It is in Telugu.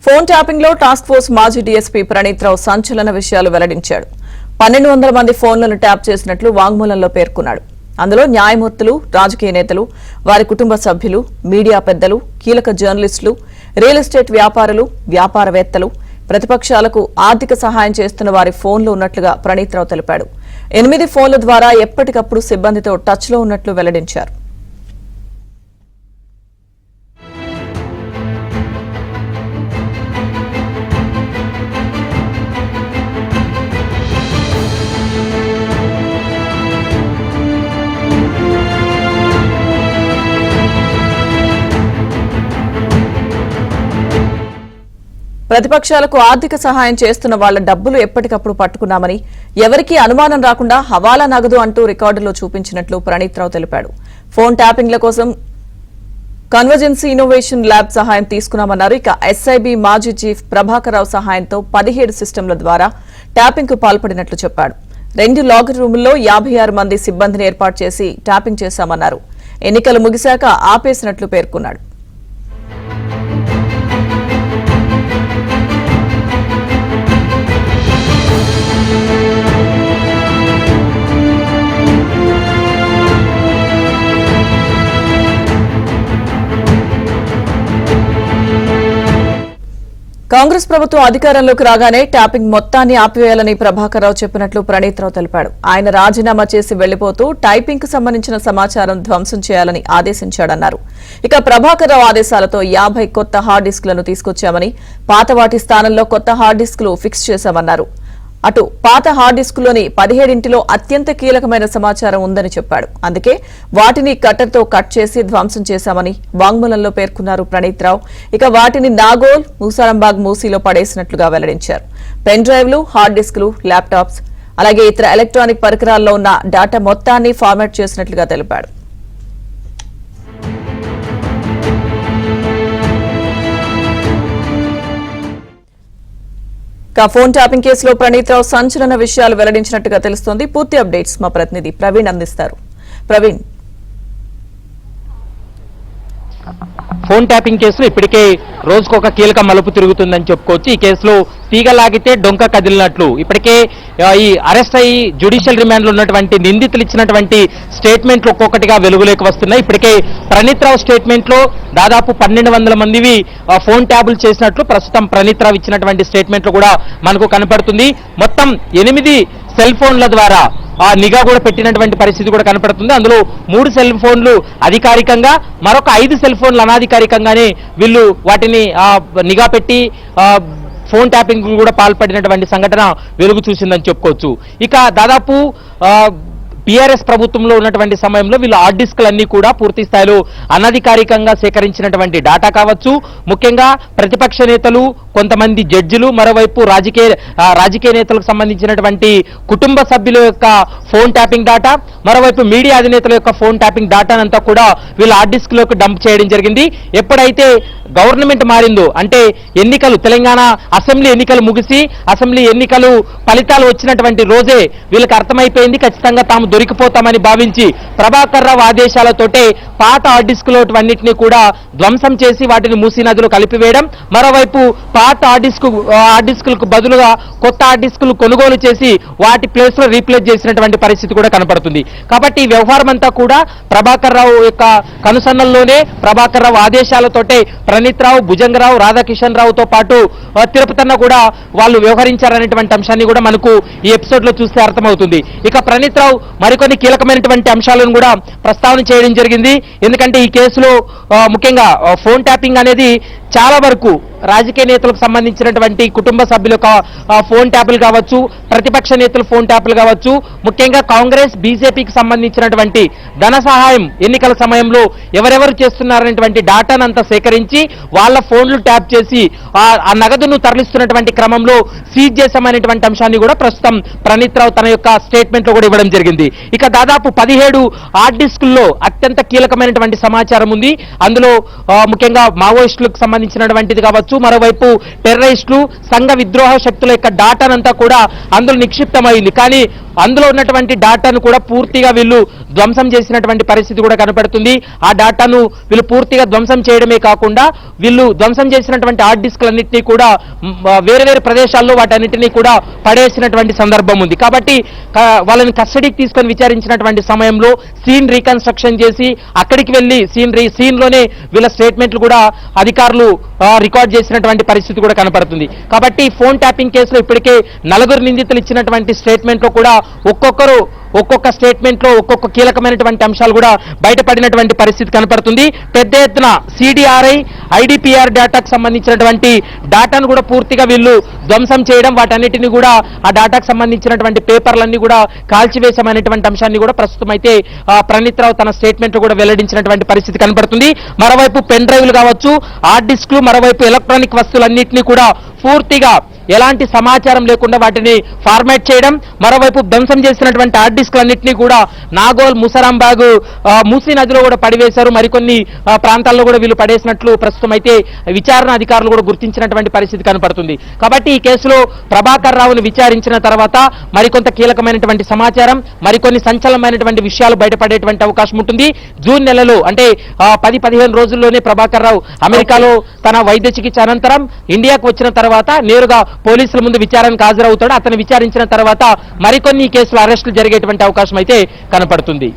ఫోన్ ట్యాపింగ్ లో టాస్క్ ఫోర్స్ మాజీ డీఎస్పీ ప్రణీత్ రావు సంచలన విషయాలు వెల్లడించాడు. 1200 మంది ఫోన్లను ట్యాప్ చేసినట్లు వాంగ్మూలంలో పేర్కొన్నాడు. అందులో న్యాయమూర్తులు, రాజకీయ నేతలు, వారి కుటుంబ సభ్యులు, మీడియా పెద్దలు, కీలక జర్నలిస్టులు, రియల్ ఎస్టేట్ వ్యాపారులు, వ్యాపారవేత్తలు, ప్రతిపక్షాలకు ఆర్థిక సహాయం చేస్తున్న వారి ఫోన్లు ఉన్నట్లుగా ప్రణీత్ రావు తెలిపాడు. 8 ఫోన్ల ద్వారా ఎప్పటికప్పుడు సిబ్బందితో టచ్ లో ఉన్నట్లు వెల్లడించారు. ప్రతిపక్షాలకు ఆర్థిక సహాయం చేస్తున్న వాళ్ల డబ్బులు ఎప్పటికప్పుడు పట్టుకున్నామని, ఎవరికీ అనుమానం రాకుండా హవాలా నగదు అంటూ రికార్డులో చూపించినట్లు ప్రణీత్ రావు తెలిపాడు. ఫోన్ ట్యాపింగ్ల కోసం కన్వర్జెన్సీ ఇన్నోవేషన్ ల్యాబ్ సహాయం తీసుకున్నామన్నారు. ఇక ఎస్ఐబి మాజీ చీఫ్ ప్రభాకర్ రావు సహాయంతో 17 సిస్టంల ద్వారా ట్యాపింగ్ కు పాల్పడినట్లు చెప్పాడు. 2 లాకర్ రూముల్లో 56 మంది సిబ్బందిని ఏర్పాటు చేసి ట్యాపింగ్ చేశామన్నారు. ఎన్నికలు ముగిశాక ఆపేసినట్లు పేర్కొన్నాడు. కాంగ్రెస్ ప్రభుత్వం అధికారంలోకి రాగానే ట్యాపింగ్ మొత్తాన్ని ఆపివేయాలని ప్రభాకర్ రావు చెప్పినట్లు ప్రణీత్ రావు తెలిపాడు. ఆయన రాజీనామా చేసి వెళ్లిపోతూ టైపింగ్ కు సంబంధించిన సమాచారం ధ్వంసం చేయాలని ఆదేశించాడన్నారు. ఇక ప్రభాకర్ రావు ఆదేశాలతో 50 కొత్త హార్డ్ డిస్కులను తీసుకొచ్చామని, పాత వాటి స్థానంలో కొత్త హార్డ్ డిస్కులు ఫిక్స్ చేశామన్నారు. అటు పాత హార్డ్ డిస్కులోని 17 అత్యంత కీలకమైన సమాచారం ఉందని చెప్పాడు. అందుకే వాటిని కట్టర్తో కట్ చేసి ధ్వంసం చేశామని వాంగ్మూలంలో పేర్కొన్నారు ప్రణీత్ రావు. ఇక వాటిని నాగోల్, మూసారంబాగ్ మూసీలో పడేసినట్లుగా వెల్లడించారు. పెన్ డ్రైవ్లు, హార్డ్ డిస్కులు, ల్యాప్టాప్స్, అలాగే ఇతర ఎలక్ట్రానిక్ పరికరాల్లో ఉన్న డేటా మొత్తాన్ని ఫార్మాట్ చేసినట్లుగా తెలిపాడు. ఫోన్ ట్యాపింగ్ కేసులో ప్రణీత్ రావు సంచలన విషయాలు వెల్లడించినట్టుగా తెలుస్తోంది. పూర్తి అప్డేట్స్ మా ప్రతినిధి ప్రవీణ్ అందిస్తారు. ప్రవీణ్, ఫోన్ ట్యాపింగ్ కేసులో ఇప్పటికే రోజుకు ఒక కీలక మలుపు తిరుగుతుందని చెప్పుకోవచ్చు. ఈ కేసులో తీగలాగితే డొంక కదిలినట్లు ఇప్పటికే ఈ అరెస్ట్ అయ్యి జ్యుడిషియల్ రిమాండ్ లో ఉన్నటువంటి నిందితులు ఇచ్చినటువంటి స్టేట్మెంట్లు ఒక్కొక్కటిగా వెలుగులోకి వస్తున్నాయి. ఇప్పటికే ప్రణీత్ రావు స్టేట్మెంట్ లో దాదాపు 1200 మందివి ఫోన్ ట్యాబులు చేసినట్లు ప్రస్తుతం ప్రణీత్ రావు ఇచ్చినటువంటి స్టేట్మెంట్ లో కూడా మనకు కనపడుతుంది. మొత్తం 8 సెల్ ఫోన్ల ద్వారా నిఘా కూడా పెట్టినటువంటి పరిస్థితి కూడా కనపడుతుంది. అందులో 3 సెల్ ఫోన్లు అధికారికంగా, మరొక 5 సెల్ ఫోన్లు అనాధికారికంగానే వీళ్ళు వాటిని నిఘా పెట్టి ఫోన్ ట్యాపింగ్ కూడా పాల్పడినటువంటి సంఘటన వెలుగు చూసిందని చెప్పుకోవచ్చు. ఇక దాదాపు బీఆర్ఎస్ ప్రభుత్వంలో ఉన్నటువంటి సమయంలో వీళ్ళు హార్డ్ డిస్క్లన్నీ కూడా పూర్తి స్థాయిలో అనధికారికంగా సేకరించినటువంటి డేటా కావచ్చు, ముఖ్యంగా ప్రతిపక్ష నేతలు, కొంతమంది జడ్జిలు, మరోవైపు రాజకీయ నేతలకు సంబంధించినటువంటి కుటుంబ సభ్యుల యొక్క ఫోన్ ట్యాపింగ్ డేటా, మరోవైపు మీడియా అధినేతల యొక్క ఫోన్ ట్యాపింగ్ డేటానంతా కూడా వీళ్ళు హార్డ్ డిస్క్ లోకి డంప్ చేయడం జరిగింది. ఎప్పుడైతే గవర్నమెంట్ మారిందో, అంటే ఎన్నికలు, తెలంగాణ అసెంబ్లీ ఎన్నికలు ముగిసి అసెంబ్లీ ఎన్నికలు ఫలితాలు వచ్చినటువంటి రోజే వీళ్ళకి అర్థమైపోయింది ఖచ్చితంగా తాము దొరికిపోతామని భావించి ప్రభాకర్ రావు ఆదేశాలతోటే పాత హార్డ్ డిస్కులన్నింటినీ కూడా ధ్వంసం చేసి వాటిని మూసీ నదిలో కలిపివేయడం, మరోవైపు పాత హార్డ్ డిస్కులకు బదులుగా కొత్త హార్డ్ డిస్కులు కొనుగోలు చేసి వాటి ప్లేస్ లో రీప్లేస్ చేసినటువంటి పరిస్థితి కూడా కనపడుతుంది. కాబట్టి ఈ వ్యవహారం అంతా కూడా ప్రభాకర్ రావు యొక్క కనుసన్నల్లోనే, ప్రభాకర్ రావు ఆదేశాలతోటే ప్రణీత్ రావు, భుజంగరావు, రాధాకిషన్ రావుతో పాటు తిరుపతన్న కూడా వాళ్ళు వ్యవహరించారనేటువంటి అంశాన్ని కూడా మనకు ఈ ఎపిసోడ్ లో చూస్తే అర్థమవుతుంది. ఇక ప్రణీత్ రావు మరికొన్ని కీలకమైనటువంటి అంశాలను కూడా ప్రస్తావన చేయడం జరిగింది. ఎందుకంటే ఈ కేసులో ముఖ్యంగా ఫోన్ ట్యాపింగ్ అనేది చాలా వరకు రాజకీయ నేతలకు సంబంధించినటువంటి కుటుంబ సభ్యుల ఫోన్ ట్యాపులు కావచ్చు, ప్రతిపక్ష నేతల ఫోన్ ట్యాపులు కావచ్చు, ముఖ్యంగా కాంగ్రెస్, బీజేపీకి సంబంధించినటువంటి ధన సహాయం ఎన్నికల సమయంలో ఎవరెవరు చేస్తున్నారనేటువంటి డాటానంతా సేకరించి వాళ్ళ ఫోన్లు ట్యాప్ చేసి ఆ నగదును తరలిస్తున్నటువంటి క్రమంలో సీజ్ చేశామనేటువంటి అంశాన్ని కూడా ప్రస్తుతం ప్రణీత్ రావు తన యొక్క స్టేట్మెంట్ లో కూడా ఇవ్వడం జరిగింది. ఇక దాదాపు 17 హార్డ్ డిస్కుల్లో అత్యంత కీలకమైనటువంటి సమాచారం ఉంది. అందులో ముఖ్యంగా మావోయిస్టులకు సంబంధించి సంబంధించినటువంటిది కావచ్చు, మరోవైపు టెర్రరిస్టులు సంఘ విద్రోహ శక్తుల యొక్క డాటానంతా కూడా అందులో నిక్షిప్తమైంది. కానీ అందులో ఉన్నటువంటి డాటాను కూడా పూర్తిగా వీళ్ళు ధ్వంసం చేసినటువంటి పరిస్థితి కూడా కనపడుతుంది. ఆ డాటాను వీళ్ళు పూర్తిగా ధ్వంసం చేయడమే కాకుండా వీళ్ళు ధ్వంసం చేసినటువంటి హార్డ్ డిస్క్లన్నింటినీ కూడా వేరే వేరే ప్రదేశాల్లో వాటన్నిటినీ కూడా పడేసినటువంటి సందర్భం ఉంది. కాబట్టి వాళ్ళని కస్టడీకి తీసుకొని విచారించినటువంటి సమయంలో సీన్ రీకన్స్ట్రక్షన్ చేసి అక్కడికి వెళ్లి సీన్ లోనే వీళ్ళ స్టేట్మెంట్లు కూడా అధికారులు రికార్డ్ చేసినటువంటి పరిస్థితి కూడా కనపడుతుంది. కాబట్టి ఫోన్ ట్యాపింగ్ కేసులో ఇప్పటికే 4 నిందితులు ఇచ్చినటువంటి స్టేట్మెంట్ లో కూడా ఒక్కొక్క స్టేట్మెంట్ లో ఒక్కొక్క కీలకమైనటువంటి అంశాలు కూడా బయటపడినటువంటి పరిస్థితి కనపడుతుంది. పెద్ద ఎత్తున సిడిఆర్ఐ ఐడిపిఆర్ డేటాకు సంబంధించినటువంటి డాటాను కూడా పూర్తిగా వీళ్ళు ధ్వంసం చేయడం, వాటన్నిటిని కూడా ఆ డేటాకు సంబంధించినటువంటి పేపర్లన్నీ కూడా కాల్చివేశామనేటువంటి అంశాన్ని కూడా ప్రస్తుతం అయితే ప్రణీత్ రావు తన స్టేట్మెంట్ కూడా వెల్లడించినటువంటి పరిస్థితి కనపడుతుంది. మరోవైపు పెన్ డ్రైవ్లు కావచ్చు, హార్డ్ డిస్క్లు, మరోవైపు ఎలక్ట్రానిక్ వస్తువులన్నింటినీ కూడా పూర్తిగా ఎలాంటి సమాచారం లేకుండా వాటిని ఫార్మాట్ చేయడం, మరోవైపు ధ్వంసం చేసినటువంటి హార్డ్ డిస్క్లన్నింటినీ కూడా నాగోల్, ముసరాంబాగ్, మూసీ నదిలో కూడా పడివేశారు. మరికొన్ని ప్రాంతాల్లో కూడా వీళ్ళు పడేసినట్లు ప్రస్తుతం అయితే విచారణ అధికారులు కూడా గుర్తించినటువంటి పరిస్థితి కనపడుతుంది. కాబట్టి ఈ కేసులో ప్రభాకర్ రావును విచారించిన తర్వాత మరికొంత కీలకమైనటువంటి సమాచారం, మరికొన్ని సంచలనమైనటువంటి విషయాలు బయటపడేటువంటి అవకాశం ఉంటుంది. జూన్ నెలలో అంటే 10-15 రోజుల్లోనే ప్రభాకర్ రావు అమెరికాలో తన వైద్య చికిత్స అనంతరం ఇండియాకు వచ్చిన తర్వాత నేరుగా పోలీసుల ముందు విచారణకు హాజరవుతాడు. అతను విచారించిన తర్వాత మరికొన్ని కేసులు అరెస్టులు జరిగేటువంటి అవకాశం అయితే కనపడుతుంది.